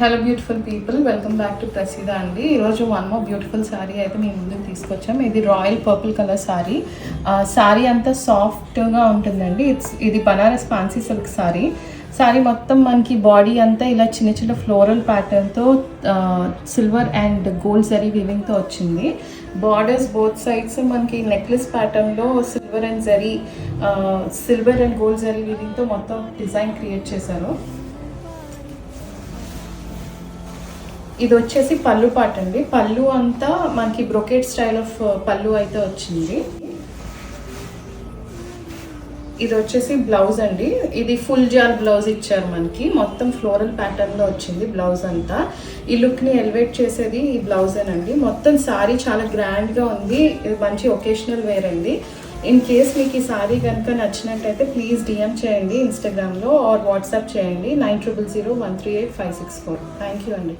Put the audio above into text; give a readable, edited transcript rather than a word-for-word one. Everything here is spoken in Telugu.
Hello beautiful people, welcome back to Praseeda అండి. ఈరోజు వన్ మోర్ బ్యూటిఫుల్ శారీ అయితే మేము ముందుకు తీసుకొచ్చాం. ఇది royal purple colour sari. Sari అంతా సాఫ్ట్గా ఉంటుందండి. ఇది బనారస్ ఫ్యాన్సీ సిల్క్ శారీ మొత్తం మనకి బాడీ అంతా ఇలా చిన్న చిన్న ఫ్లోరల్ ప్యాటర్న్తో సిల్వర్ అండ్ గోల్డ్ జరీ వీవింగ్తో వచ్చింది. బార్డర్స్ బోత్ సైడ్స్ మనకి నెక్లెస్ ప్యాటర్న్లో సిల్వర్ అండ్ గోల్డ్ జరీ వీవింగ్తో మొత్తం డిజైన్ క్రియేట్ చేశారు. ఇది వచ్చేసి పళ్ళు పాట అండి. పళ్ళు అంతా మనకి బ్రొకేట్ స్టైల్ ఆఫ్ పళ్ళు అయితే వచ్చింది. ఇది వచ్చేసి బ్లౌజ్ అండి. ఇది ఫుల్ జాల్ బ్లౌజ్ ఇచ్చారు మనకి. మొత్తం ఫ్లోరల్ ప్యాటర్న్లో వచ్చింది బ్లౌజ్ అంతా. ఈ లుక్ని ఎలివేట్ చేసేది ఈ బ్లౌజేనండి. మొత్తం శారీ చాలా గ్రాండ్గా ఉంది. ఇది మంచి ఒకేషనల్ వేర్ అండి. ఇన్ కేస్ మీకు ఈ శారీ కనుక నచ్చినట్టయితే ప్లీజ్ డిఎం చేయండి ఇన్స్టాగ్రామ్లో ఆర్ వాట్సాప్ చేయండి 9000138564. థ్యాంక్ యూ అండి.